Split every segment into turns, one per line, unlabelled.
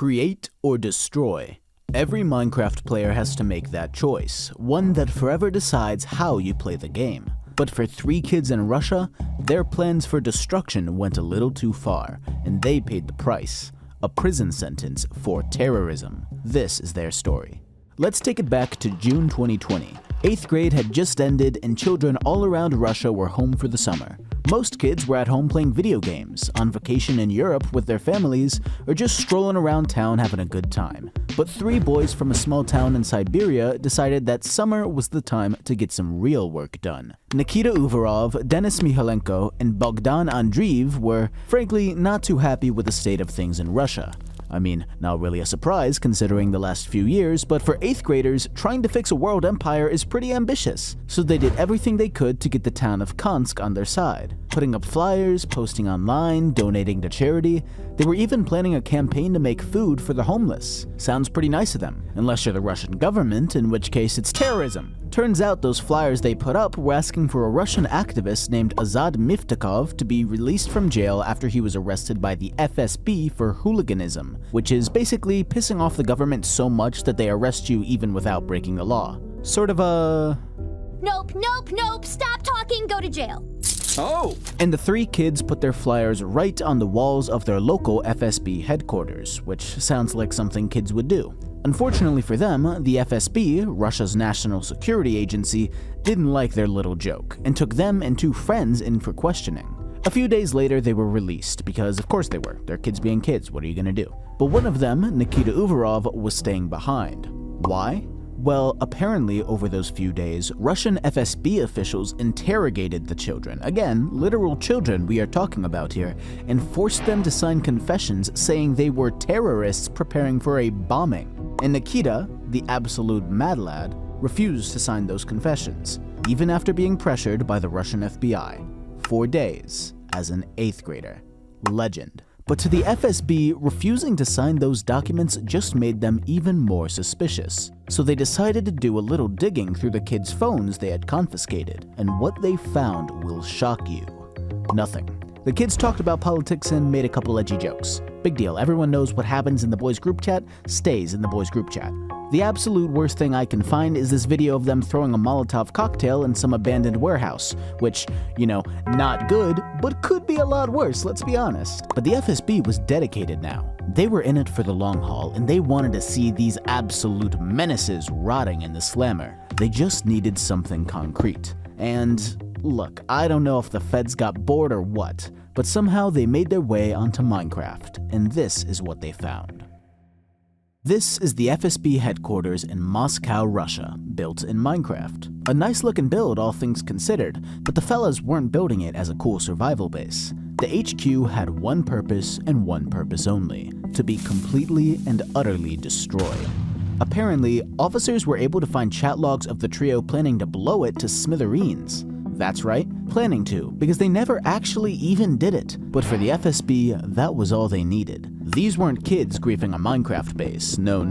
Create or destroy. Every Minecraft player has to make that choice, one that forever decides how you play the game. But for 3 kids in Russia, their plans for destruction went a little too far, and they paid the price. A prison sentence for terrorism. This is their story. Let's take it back to June 2020. 8th grade had just ended and children all around Russia were home for the summer. Most kids were at home playing video games, on vacation in Europe with their families, or just strolling around town having a good time. But 3 boys from a small town in Siberia decided that summer was the time to get some real work done. Nikita Uvarov, Denis Mihalenko, and Bogdan Andreev were, frankly, not too happy with the state of things in Russia. I mean, not really a surprise considering the last few years, but for 8th graders, trying to fix a world empire is pretty ambitious. So they did everything they could to get the town of Kansk on their side. Putting up flyers, posting online, donating to charity. They were even planning a campaign to make food for the homeless. Sounds pretty nice of them, unless you're the Russian government, in which case it's terrorism. Turns out those flyers they put up were asking for a Russian activist named Azad Miftakov to be released from jail after he was arrested by the FSB for hooliganism, which is basically pissing off the government so much that they arrest you even without breaking the law. Sort of a...
Nope, stop talking, go to jail.
Oh! And the 3 kids put their flyers right on the walls of their local FSB headquarters, which sounds like something kids would do. Unfortunately for them, the FSB, Russia's national security agency, didn't like their little joke and took them and 2 friends in for questioning. A few days later, they were released because, of course they were. They're kids being kids, what are you gonna do? But one of them, Nikita Uvarov, was staying behind. Why? Well, apparently over those few days, Russian FSB officials interrogated the children, again, literal children we are talking about here, and forced them to sign confessions saying they were terrorists preparing for a bombing. And Nikita, the absolute mad lad, refused to sign those confessions, even after being pressured by the Russian FBI. 4 days as an 8th grader. Legend. But to the FSB, refusing to sign those documents just made them even more suspicious. So they decided to do a little digging through the kids' phones they had confiscated, and what they found will shock you. Nothing. The kids talked about politics and made a couple edgy jokes. Big deal, everyone knows what happens in the boys' group chat stays in the boys' group chat. The absolute worst thing I can find is this video of them throwing a Molotov cocktail in some abandoned warehouse, which, not good, but could be a lot worse, let's be honest. But the FSB was dedicated now. They were in it for the long haul, and they wanted to see these absolute menaces rotting in the slammer. They just needed something concrete. And look, I don't know if the feds got bored or what, but somehow they made their way onto Minecraft, and this is what they found. This is the FSB headquarters in Moscow, Russia, built in Minecraft. A nice looking build, all things considered, but the fellas weren't building it as a cool survival base. The HQ had one purpose and one purpose only: to be completely and utterly destroyed. Apparently, officers were able to find chat logs of the trio planning to blow it to smithereens. That's right, planning to, because they never actually even did it. But for the FSB, that was all they needed. These weren't kids griefing a Minecraft base, no.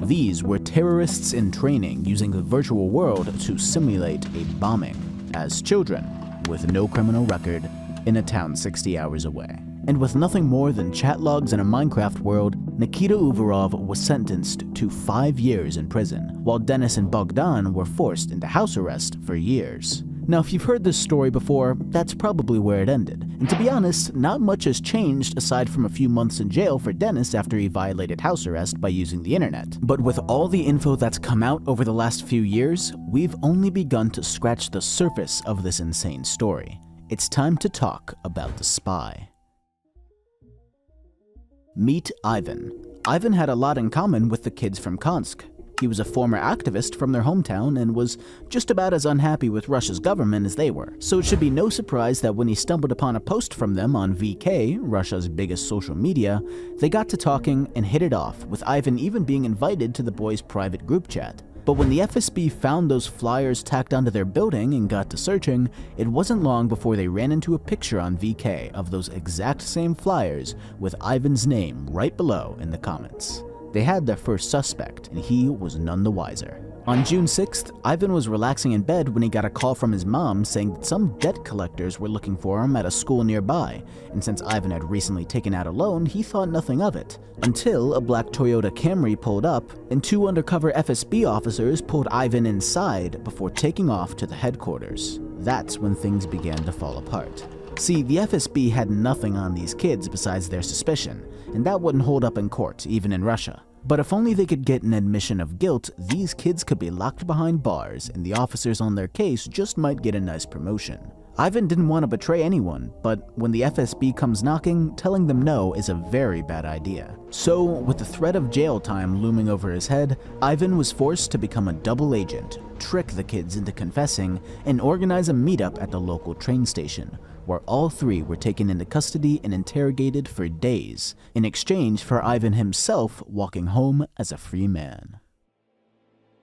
These were terrorists in training using the virtual world to simulate a bombing, as children, with no criminal record, in a town 60 hours away. And with nothing more than chat logs in a Minecraft world, Nikita Uvarov was sentenced to 5 years in prison, while Denis and Bogdan were forced into house arrest for years. Now, if you've heard this story before, that's probably where it ended. And to be honest, not much has changed aside from a few months in jail for Denis after he violated house arrest by using the internet. But with all the info that's come out over the last few years, we've only begun to scratch the surface of this insane story. It's time to talk about the spy. Meet Ivan. Ivan had a lot in common with the kids from Kansk. He was a former activist from their hometown and was just about as unhappy with Russia's government as they were. So it should be no surprise that when he stumbled upon a post from them on VK, Russia's biggest social media, they got to talking and hit it off, with Ivan even being invited to the boys' private group chat. But when the FSB found those flyers tacked onto their building and got to searching, it wasn't long before they ran into a picture on VK of those exact same flyers with Ivan's name right below in the comments. They had their first suspect, and he was none the wiser. On June 6th, Ivan was relaxing in bed when he got a call from his mom saying that some debt collectors were looking for him at a school nearby, and since Ivan had recently taken out a loan, he thought nothing of it. Until a black Toyota Camry pulled up, and 2 undercover FSB officers pulled Ivan inside before taking off to the headquarters. That's when things began to fall apart. See, the FSB had nothing on these kids besides their suspicion, and that wouldn't hold up in court, even in Russia. But if only they could get an admission of guilt, these kids could be locked behind bars, and the officers on their case just might get a nice promotion. Ivan didn't want to betray anyone, but when the FSB comes knocking, telling them no is a very bad idea. So, with the threat of jail time looming over his head, Ivan was forced to become a double agent, trick the kids into confessing, and organize a meetup at the local train station, where all 3 were taken into custody and interrogated for days, in exchange for Ivan himself walking home as a free man.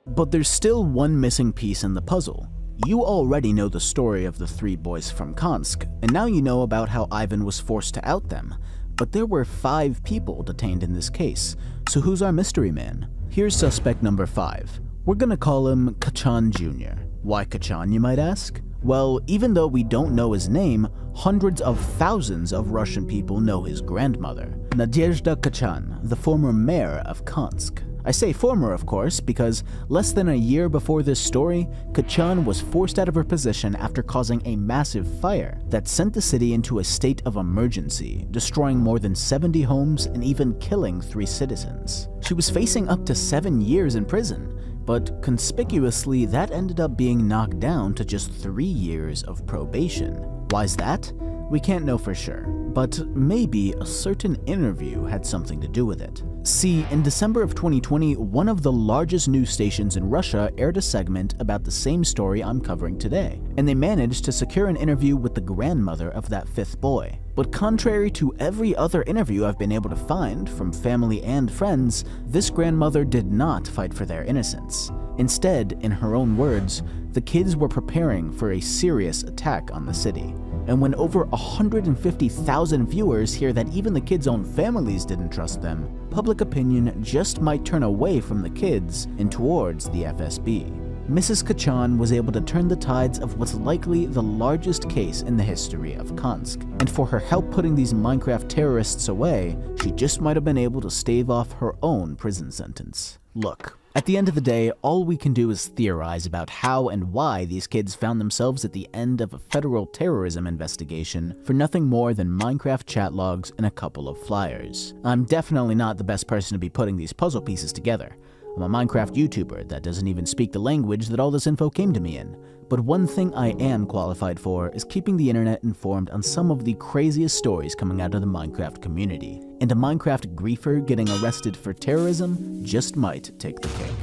But there's still one missing piece in the puzzle. You already know the story of the 3 boys from Kansk, and now you know about how Ivan was forced to out them. But there were 5 people detained in this case, so who's our mystery man? Here's suspect number 5. We're gonna call him Kachan Jr. Why Kachan, you might ask? Well, even though we don't know his name, hundreds of thousands of Russian people know his grandmother, Nadezhda Kachan, the former mayor of Kansk. I say former, of course, because less than a year before this story, Kachan was forced out of her position after causing a massive fire that sent the city into a state of emergency, destroying more than 70 homes and even killing 3 citizens. She was facing up to 7 years in prison, but conspicuously that ended up being knocked down to just 3 years of probation. Why's that? We can't know for sure, but maybe a certain interview had something to do with it. See, in December of 2020, one of the largest news stations in Russia aired a segment about the same story I'm covering today, and they managed to secure an interview with the grandmother of that 5th boy. But contrary to every other interview I've been able to find from family and friends, this grandmother did not fight for their innocence. Instead, in her own words, the kids were preparing for a serious attack on the city. And when over 150,000 viewers hear that even the kids' own families didn't trust them, public opinion just might turn away from the kids and towards the FSB. Mrs. Kachan was able to turn the tides of what's likely the largest case in the history of Kansk. And for her help putting these Minecraft terrorists away, she just might have been able to stave off her own prison sentence. Look, at the end of the day, all we can do is theorize about how and why these kids found themselves at the end of a federal terrorism investigation for nothing more than Minecraft chat logs and a couple of flyers. I'm definitely not the best person to be putting these puzzle pieces together. I'm a Minecraft YouTuber that doesn't even speak the language that all this info came to me in. But one thing I am qualified for is keeping the internet informed on some of the craziest stories coming out of the Minecraft community. And a Minecraft griefer getting arrested for terrorism just might take the cake.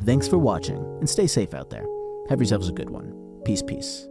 Thanks for watching, and stay safe out there. Have yourselves a good one. Peace, peace.